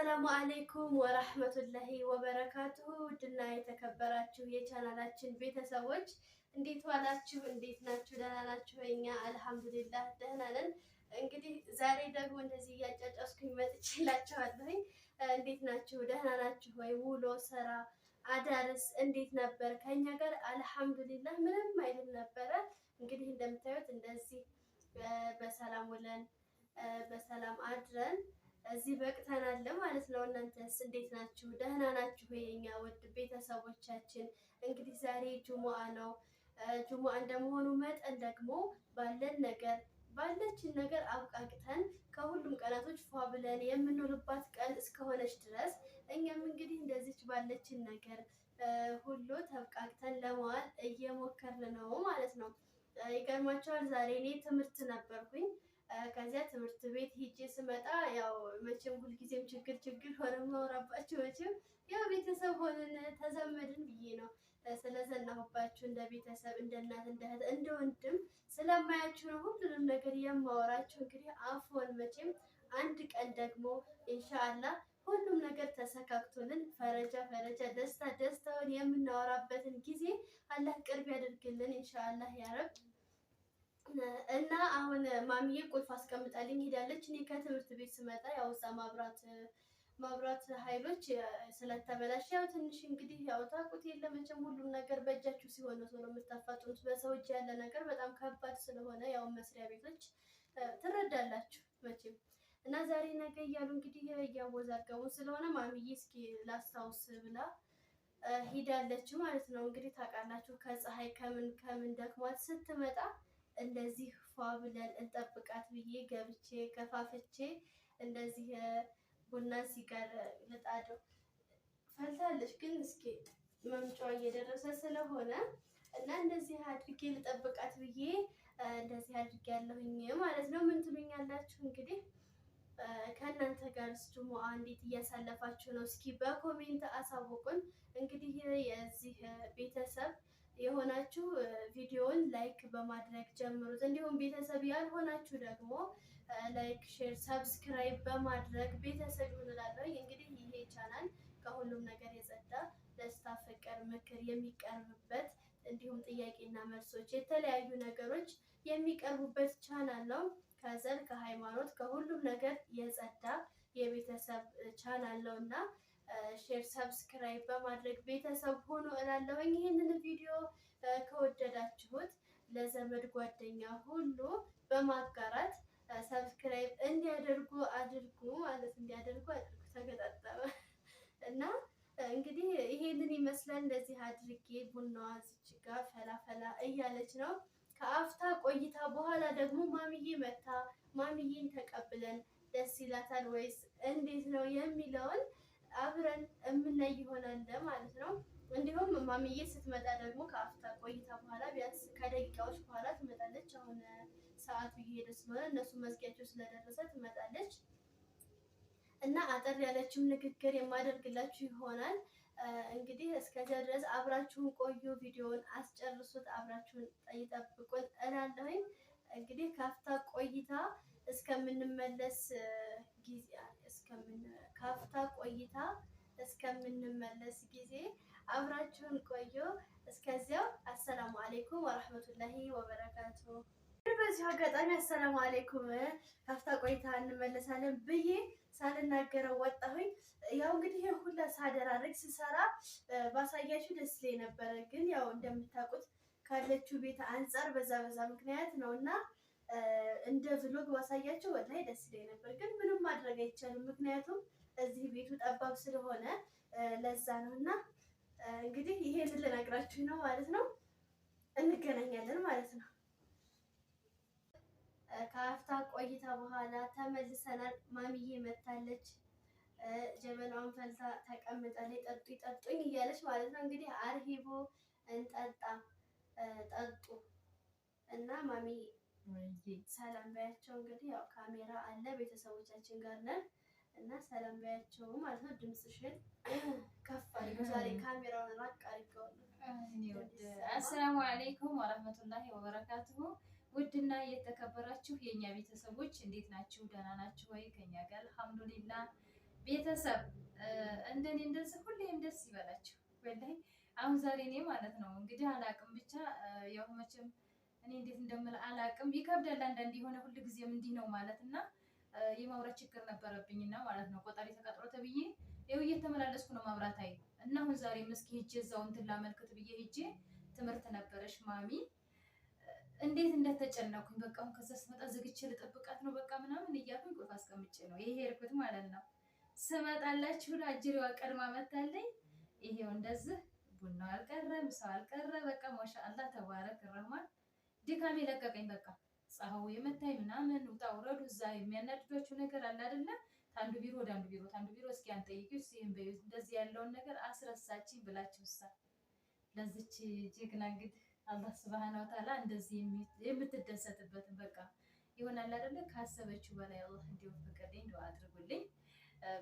አሰላሙ አለይኩም ወራህመቱላሂ ወበረካቱሁ። ውድና የተከበራችሁ የቻናላችን ቤተሰቦች እንዴት ዋላችሁ? እንዴት ናችሁ? ደህና ናችሁ? እኛ አልሐምዱሊላህ ደህና ነን። እንግዲህ ዛሬ ደግሞ እንደዚህ እያጫጫስኩኝ መጥቼላችኋለሁኝ። እንዴት ናችሁ? ደህና ናችሁ ወይ? ውሎ ስራ አዳርስ እንዴት ነበር? ከኛ ጋር አልሐምዱሊላህ ምንም አይልም ነበረ። እንግዲህ እንደምታዩት እንደዚህ በሰላም ውለን በሰላም አድረን እዚህ በቅተናል ማለት ነው። እናንተስ እንዴት ናችሁ? ደህና ናችሁ ወይ? የኛ ውድ ቤተሰቦቻችን እንግዲህ ዛሬ ጁሙአ ነው። ጁሙአ እንደመሆኑ መጠን ደግሞ ባለችን ነገር አብቃቅተን ከሁሉም ቀናቶች ፏ ብለን የምንውልባት ቀን እስከሆነች ድረስ እኛም እንግዲህ እንደዚች ባለችን ነገር ሁሉ ተብቃቅተን ለመዋል እየሞከርን ነው ማለት ነው። ይገርማቸዋል። ዛሬ እኔ ትምህርት ነበርኩኝ። ከዚያ ትምህርት ቤት ሂጄ ስመጣ ያው መቼም ሁልጊዜም ችግር ሆነ ማውራባችሁ መቼም ያው ቤተሰብ ሆነን ተዘመድን ብዬ ነው ስለዘናሁባችሁ እንደ ቤተሰብ እንደ እናት እንደ እህት እንደ ወንድም ስለማያችሁ ነው ሁሉንም ነገር የማወራችሁ። እንግዲህ አፎን መቼም አንድ ቀን ደግሞ ኢንሻአላህ ሁሉም ነገር ተሰካክቶልን ፈረጃ ደስታውን የምናወራበትን ጊዜ አላህ ቅርብ ያደርግልን ኢንሻአላህ ያረብ። እና አሁን ማሚዬ ቁልፍ አስቀምጣልኝ ሄዳለች። እኔ ከትምህርት ቤት ስመጣ ያው እዛ ማብራት ኃይሎች ስለተበላሸ ያው ትንሽ እንግዲህ ያው ታውቁት የለ መቼም ሁሉም ነገር በእጃችሁ ሲሆን ነው ቶሎ የምታፋጥኑት። በሰው እጅ ያለ ነገር በጣም ከባድ ስለሆነ ያው መስሪያ ቤቶች ትረዳላችሁ መቼም። እና ዛሬ ነገ እያሉ እንግዲህ እያወዛገቡ ስለሆነ ማሚዬ እስኪ ላስታውስ ብላ ሄዳለች ማለት ነው። እንግዲህ ታውቃላችሁ ከፀሐይ ከምን ደክሟት ስትመጣ እንደዚህ ፏ ብለን እንጠብቃት ብዬ ገብቼ ከፋፍቼ እንደዚህ ቡና ሲቀር ልጣደው ፈልታለች። ግን እስኪ መምጫዋ እየደረሰ ስለሆነ እና እንደዚህ አድርጌ ልጠብቃት ብዬ እንደዚህ አድርጌ ያለሁኝ ማለት ነው። ምን ትሉኛላችሁ እንግዲህ ከእናንተ ጋር ጁሙአ እንዴት እያሳለፋችሁ ነው? እስኪ በኮሜንት አሳውቁን። እንግዲህ የዚህ ቤተሰብ የሆናችሁ ቪዲዮውን ላይክ በማድረግ ጀምሩት። እንዲሁም ቤተሰብ ያልሆናችሁ ደግሞ ላይክ፣ ሼር፣ ሰብስክራይብ በማድረግ ቤተሰብ ይሆናል። እንግዲህ ይሄ ቻናል ከሁሉም ነገር የጸዳ ደስታ፣ ፍቅር፣ ምክር የሚቀርብበት እንዲሁም ጥያቄና መልሶች የተለያዩ ነገሮች የሚቀርቡበት ቻናል ነው። ከዘር ከሃይማኖት ከሁሉም ነገር የጸዳ የቤተሰብ ቻናል ነው እና ሼር ሰብስክራይብ በማድረግ ቤተሰብ ሆኖ እላለሁኝ። ይህንን ቪዲዮ ከወደዳችሁት ለዘመድ ጓደኛ ሁሉ በማጋራት ሰብስክራይብ እንዲያደርጉ አድርጉ ተገጣጠመ እና እንግዲህ ይሄንን ይመስላል። እንደዚህ አድርጌ ቡናዋ እዚች ጋር ፈላ እያለች ነው። ከአፍታ ቆይታ በኋላ ደግሞ ማሚዬ መታ ማሚዬን ተቀብለን ደስ ይላታል ወይስ እንዴት ነው የሚለውን አብረን የምናይ ይሆናል ማለት ነው። እንዲሁም ማሚዬ ስትመጣ ደግሞ ከአፍታ ቆይታ በኋላ ቢያንስ ከደቂቃዎች በኋላ ትመጣለች። አሁን ሰዓቱ እየሄደ ስለሆነ እነሱ መዝጊያቸው ስለደረሰ ትመጣለች እና አጠር ያለችም ንግግር የማደርግላችሁ ይሆናል። እንግዲህ እስከዚያ ድረስ አብራችሁን ቆዩ። ቪዲዮውን አስጨርሱት። አብራችሁን ይጠብቁን እላለሁኝ። እንግዲህ ከአፍታ ቆይታ እስከምንመለስ ጊዜ አብራችሁን ቆዩ። እስከዚያው አሰላሙ አለይኩም ወራህመቱላሂ ወበረካቱ። በዚህ አጋጣሚ አሰላሙ አለይኩም ከአፍታ ቆይታ እንመለሳለን ብዬ ሳልናገረው ወጣሁኝ። ያው እንግዲህ ሁላ ሳደራረግ ስሰራ ባሳያችሁ ደስ ይለኝ ነበረ፣ ግን ያው እንደምታውቁት ካለችው ቤት አንጻር በዛ ምክንያት ነው እና እንደ ቭሎግ ባሳያችሁ ወላሂ ደስ ይለኝ ነበር፣ ግን ምንም ማድረግ አይቻልም። ምክንያቱም እዚህ ቤቱ ጠባብ ስለሆነ ለዛ ነው እና እንግዲህ ይሄን ልነግራችሁ ነው ማለት ነው። እንገናኛለን ማለት ነው። ከአፍታ ቆይታ በኋላ ተመልሰናል። ማሚዬ መታለች። ጀበናዋን ፈልታ ተቀምጣለች። ጠጡኝ እያለች ማለት ነው። እንግዲህ አርሂቦ እንጠጣ ጠጡ እና ማሚ ሰላም ባያቸው። እንግዲህ ያው ካሜራ አለ ቤተሰቦቻችን ጋር ነን እና ሰላም ባያቸው ማለት ነው። ድምፅሽን ከፍ አድርገው። ዛሬ ካሜራውን ራቅ አድርገዋለሁ። አሰላሙ አለይኩም ወራህመቱላሂ ወበረካቱሁ። ውድና የተከበራችሁ የኛ ቤተሰቦች እንዴት ናችሁ? ደህና ናችሁ ወይ? ከኛ ጋር አልሐምዱሊላህ ቤተሰብ እንደኔ እንደዚህ ሁሌም ደስ ይበላችሁ ወላሂ። አሁን ዛሬ እኔ ማለት ነው እንግዲህ አላቅም ብቻ ያው መቼም እኔ እንዴት እንደምል አላቅም። ይከብዳል አንዳንዴ የሆነ ሁሉ ጊዜም እንዲህ ነው ማለት እና የማውራት ችግር ነበረብኝና ማለት ነው ቆጣሪ ተቀጥሮ ተብዬ ይኸው እየተመላለስኩ ነው ማብራት አይ እና አሁን ዛሬ መስኪ ሄጄ እዛው እንትን ላመልክት ብዬ ሄጄ ትምህርት ነበረሽ ማሚ እንዴት እንደተጨነኩኝ በቃ አሁን ከዛ ስመጣ ዝግቼ ልጠብቃት ነው በቃ ምናምን እያልኩኝ ቁልፍ አስቀምጬ ነው ይሄ ሄድኩት ማለት ነው። ስመጣላችሁ አጅሬዋ ቀድማ መታለኝ። ይሄው እንደዚህ ቡናው አልቀረ ምሳው አልቀረ በቃ ማሻአላህ ተባረክ ረህማን ድካሜ ለቀቀኝ። በቃ ፀሐዩ የመታኝ ምናምን ውጣ ውረዱ እዛ የሚያናድዷችሁ ነገር አለ አይደለ? ታንዱ ቢሮ ወደ አንዱ ቢሮ ታንዱ ቢሮ እስኪ አንጠይቂው ይሄን በዩ እንደዚህ ያለውን ነገር አስረሳችኝ ብላችሁሳ ለዚች ጀግና እንግዲህ አላህ Subhanahu Wa Ta'ala እንደዚህ የምትደሰትበትን በቃ ይሆናል አይደለ? ካሰበችው በላይ አላህ እንዲወፍቅልኝ ዱአ አድርጉልኝ።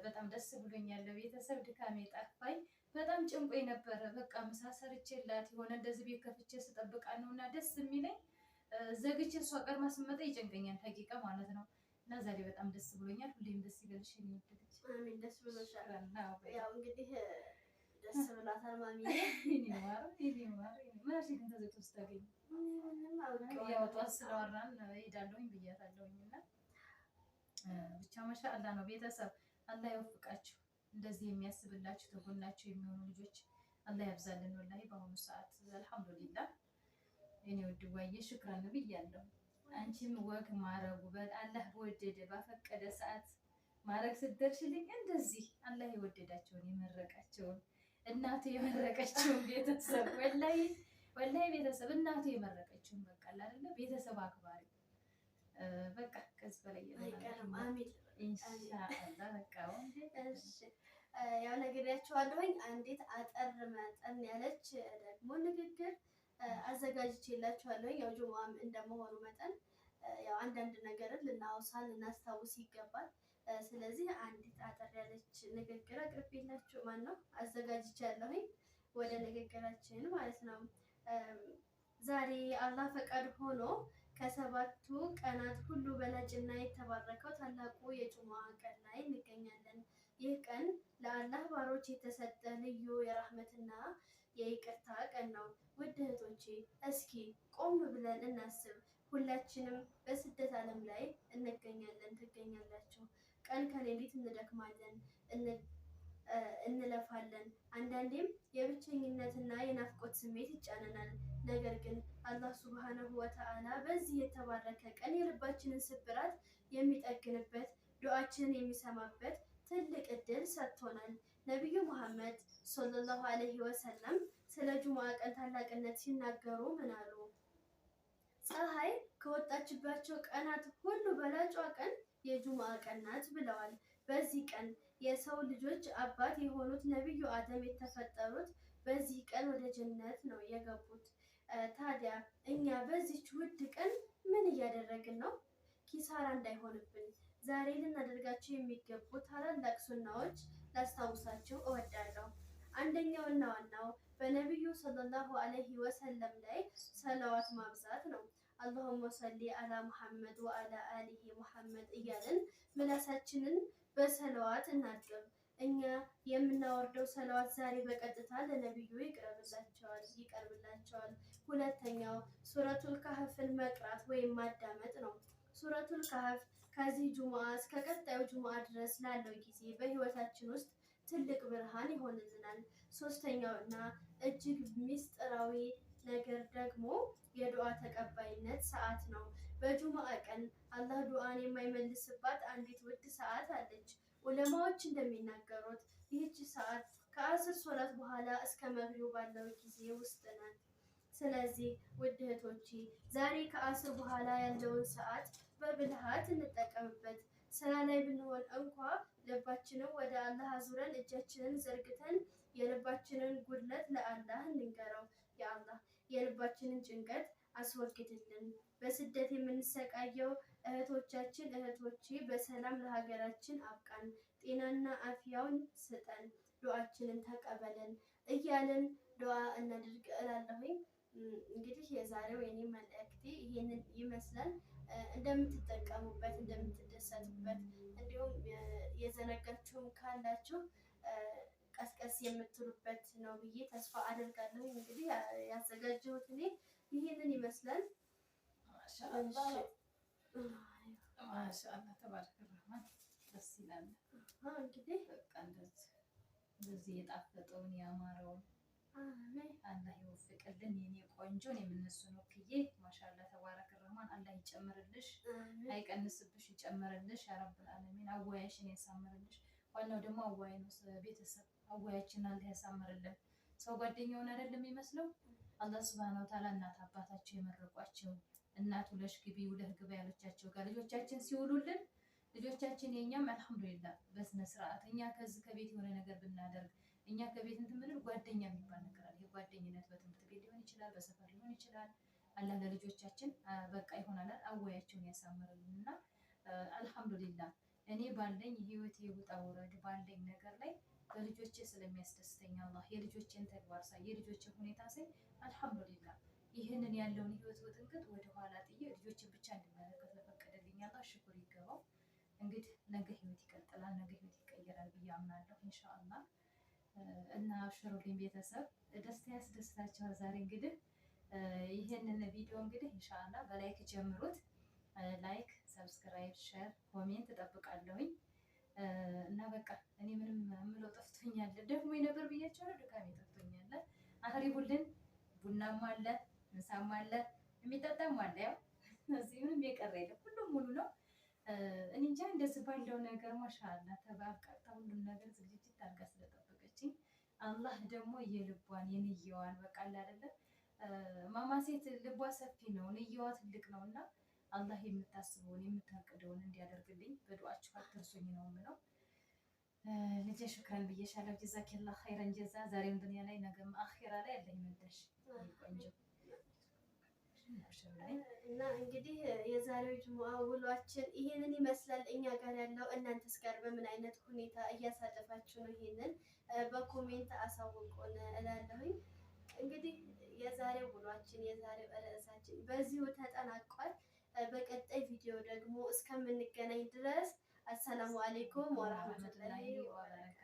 በጣም ደስ ብሎኛል። ቤተሰብ ድካሜ ጠፋኝ። በጣም ጭንቆኝ ነበረ። በቃ ምሳ ሰርቼላት የሆነ እንደዚህ ቤት ከፍቼ ስጠብቃ ነውና ደስ የሚለኝ ዘግቼ እሷ ቀድማ ስትመጣ ይጨንቀኛል ሀቂቃ ማለት ነው። እና ዛሬ በጣም ደስ ብሎኛል። ሁሌም ደስ ይበልሽ የሚወደድሽ አሜን። ደስ ብሎሻል። ያው እንግዲህ ደስ ብሏታል ማሚ። ምናሽ ግን ተዘግቶ ስታገኝ ያው ጠዋት ስለወራን እሄዳለሁኝ ብያታለሁኝ እና ብቻ ማሻአላህ ነው። ቤተሰብ አላህ ይወፍቃችሁ። እንደዚህ የሚያስብላችሁ ተጎናችሁ የሚሆኑ ልጆች አላህ ያብዛልን። ወላሂ በአሁኑ ሰዓት አልሐምዱሊላህ እኔ ውድ ዋዬ ሽክራን ብያለሁ። አንቺም ወግ ማረጉ አላህ በወደደ ባፈቀደ ሰዓት ማረግ ስትደርሽልኝ እንደዚህ አላህ የወደዳቸውን የመረቃቸውን እናቱ የመረቀችውን ቤተሰብ ወላሂ ቤተሰብ እናቱ የመረቀችውን በቃ አይደለ ቤተሰብ አክባሪ በቃ ከዚህ በላይ አይቀርም። አሜን ኢንሻአላህ። በቃ ያው ነግሬያቸዋለሁኝ። አንዲት አጠር መጠን ያለች ደግሞ ንግግር አዘጋጅቼላችኋለሁኝ። ያው ጁሙአም እንደመሆኑ መጠን ያው አንዳንድ ነገርን ልናወሳ ልናስታውስ ይገባል። ስለዚህ አንዲት አጠር ያለች ንግግር አቅርቤላችሁ አዘጋጅቻለሁኝ። ወደ ንግግራችን ማለት ነው። ዛሬ አላህ ፈቃድ ሆኖ ከሰባቱ ቀናት ሁሉ በላጭና የተባረከው ታላቁ የጁሙአ ቀን ላይ እንገኛለን። ይህ ቀን ለአላህ ባሮች የተሰጠ ልዩ የራህመትና የይቅርታ ቀን ነው። ውድ እህቶቼ እስኪ ቆም ብለን እናስብ። ሁላችንም በስደት ዓለም ላይ ትገኛላችሁ። ቀን ከሌሊት እንደክማለን፣ እንለፋለን። አንዳንዴም የብቸኝነትና የናፍቆት ስሜት ይጫነናል። ነገር ግን አላህ ሱብሃነሁ ወተዓላ በዚህ የተባረከ ቀን የልባችንን ስብራት የሚጠግንበት ዱዓችንን የሚሰማበት ትልቅ እድል ሰጥቶናል። ነቢዩ መሐመድ ሰለላሁ ዐለይሂ ወሰለም ስለ ጁሙአ ቀን ታላቅነት ሲናገሩ ምን አሉ? ፀሐይ ከወጣችባቸው ቀናት ሁሉ በላጯ ቀን የጁሙአ ቀን ናት ብለዋል። በዚህ ቀን የሰው ልጆች አባት የሆኑት ነቢዩ አደም የተፈጠሩት በዚህ ቀን ወደ ጀነት ነው የገቡት። ታዲያ እኛ በዚች ውድ ቀን ምን እያደረግን ነው? ኪሳራ እንዳይሆንብን ዛሬ ልናደርጋቸው የሚገቡ ታላላቅ ሱናዎች ላስታውሳችሁ እወዳለሁ። አንደኛውና ዋናው በነቢዩ ሰለላሁ ዐለይሂ ወሰለም ላይ ሰለዋት ማብዛት ነው። አላሁመ ሰሊ አላ ሙሐመድ ወአላ አሊሂ ሙሐመድ እያልን ምላሳችንን በሰለዋት እናድርግ። እኛ የምናወርደው ሰለዋት ዛሬ በቀጥታ ለነቢዩ ይቀርብላቸዋል። ሁለተኛው ሱረቱል ካህፍን መቅራት ወይም ማዳመጥ ነው። ሱረቱል ካህፍ ከዚህ ጁሙአ እስከ ቀጣዩ ጁሙአ ድረስ ላለው ጊዜ በህይወታችን ውስጥ ትልቅ ብርሃን ይሆንልናል። ሶስተኛውና እጅግ ሚስጥራዊ ነገር ደግሞ የዱዓ ተቀባይነት ሰዓት ነው። በጁሙአ ቀን አላህ ዱዓን የማይመልስባት አንዲት ውድ ሰዓት አለች። ዑለማዎች እንደሚናገሩት ይህች ሰዓት ከአስር ሶላት በኋላ እስከ መግሪብ ባለው ጊዜ ውስጥ ናት። ስለዚህ ውድ እህቶቼ ዛሬ ከአስር በኋላ ያለውን ሰዓት በብልሃት እንጠቀምበት። ስራ ላይ ብንሆን እንኳ ልባችንን ወደ አላህ አዙረን እጃችንን ዘርግተን የልባችንን ጉድለት ለአላህ እንንገረው። የአላህ የልባችንን ጭንቀት አስወግድልን። በስደት የምንሰቃየው እህቶቼ በሰላም ለሀገራችን አብቃን፣ ጤናና አፍያውን ስጠን፣ ዱዓችንን ተቀበለን እያልን ዱዓ እናድርግ እላለሁኝ። እንግዲህ የዛሬው የኔ መልእክቴ ይሄንን ይመስላል። እንደምትጠቀሙበት እንደምትደሰቱበት፣ እንዲሁም የዘነጋችሁም ካላችሁ ቀስቀስ የምትሉበት ነው ብዬ ተስፋ አደርጋለሁ። እንግዲህ ያዘጋጀሁት እኔ ይህንን ይመስላል። ማሻአላህ ተባረከ ረህማን ደስ ይላል። እንግዲህ በቃ እንደዚህ የጣፈጠውን ያማረውን አላህ ይወፍቅልን የኔ ቆንጆ። የምነሱን ወክዬ ማሻአላህ ተባረከ ረህማን አላህ ይጨምርልሽ፣ አይቀንስብሽ፣ ይጨምርልሽ። ያ ረብል ዓለሚን አዋያሽን ያሳምርልሽ። ዋናው ደግሞ አዋይ ነው። ቤተሰብ አዋያችን አላህ ያሳምርልን። ሰው ጓደኛውን አይደለም የሚመስለው። አላህ ሱብሃነሁ ወተዓላ እናት አባታቸው የመረቋቸው እናት ውለሽ ግቢ ውለህ ግባ ያለቻቸው ጋር ልጆቻችን ሲውሉልን ልጆቻችን የኛም አልሐምዱሊላህ በስነ ስርዓት እኛ ከዚህ ከቤት የሆነ ነገር ብናደርግ እኛ ከቤት እንትን ምንል ጓደኛ የሚባል ነገር አለ። የጓደኝነት በትምህርት ቤት ሊሆን ይችላል፣ በሰፈር ሊሆን ይችላል። አላህ ለልጆቻችን በቃ ይሆናል አዋያቸውን ያሳምርልን እና አልሐምዱሊላህ እኔ ባለኝ ህይወቴ ውጣ ውረድ ባለኝ ነገር ላይ በልጆቼ ስለሚያስደስተኝ አላህ የልጆቼን ተግባር ሳይ የልጆቼን ሁኔታ ሳይ አልሐምዱሊላህ ይህንን ያለውን ህይወት ውጥንቅጥ ወደ ኋላ ጥዬ ልጆችን ብቻ እንድመለከት ለፈቀደልኝ አላህ ሽኩር ይገባው። እንግዲህ ነገ ህይወት ይቀጥላል፣ ነገ ህይወት ይቀየራል ብዬ አምናለሁ ኢንሻአላህ። እና አብሽሩልኝ ቤተሰብ፣ ደስታ ያስደስታችኋል። ዛሬ እንግዲህ ይህንን ቪዲዮ እንግዲህ ኢንሻአላህ በላይክ ጀምሩት። ላይክ፣ ሰብስክራይብ፣ ሼር፣ ኮሜንት እጠብቃለሁኝ። እና በቃ እኔ ምንም የምለው ጠፍቶኛል። ደግሞ ነበር ብያቸዋለሁ፣ ድካሜ ጠፍቶኛል። አህሪቡልን ቡናም አለ ምሳም አለ የሚጠጣም አለ። ያው እዚህ ምንም የቀረ የለም፣ ሁሉም ሙሉ ነው። እኔ እንጃ እንደዚህ ባለው ነገር ማሻአላህ ተባርካታ ሁሉም ነገር ዝግጅት አድርጋ ስለጠበቀችኝ አላህ ደግሞ የልቧን የንየዋን በቃ አይደለ ማማ ሴት ልቧ ሰፊ ነው፣ ንየዋ ትልቅ ነውና አላህ የምታስበውን የምታቅደውን እንዲያደርግልኝ በዱዓችሁ አትርሱኝ ነው የምለው። ልጄ ሽክራን ብዬሻለሁ። ጀዛኪላህ ኸይረን ጀዛ። ዛሬም ዱንያ ላይ ነገም አኺራ ላይ ያለኝ መደሽ ቆንጆ እና እንግዲህ የዛሬው ጅሙዓ ውሏችን ይሄንን ይመስላል። እኛ ጋር ያለው እናንተስ ጋር በምን አይነት ሁኔታ እያሳለፋችሁ ነው? ይሄንን በኮሜንት አሳውቁን እላለሁኝ። እንግዲህ የዛሬው ውሏችን የዛሬው ርዕሳችን በዚሁ ተጠናቋል። በቀጣይ ቪዲዮ ደግሞ እስከምንገናኝ ድረስ አሰላሙ አለይኩም ወራህመቱላሂ ወበረካቱ።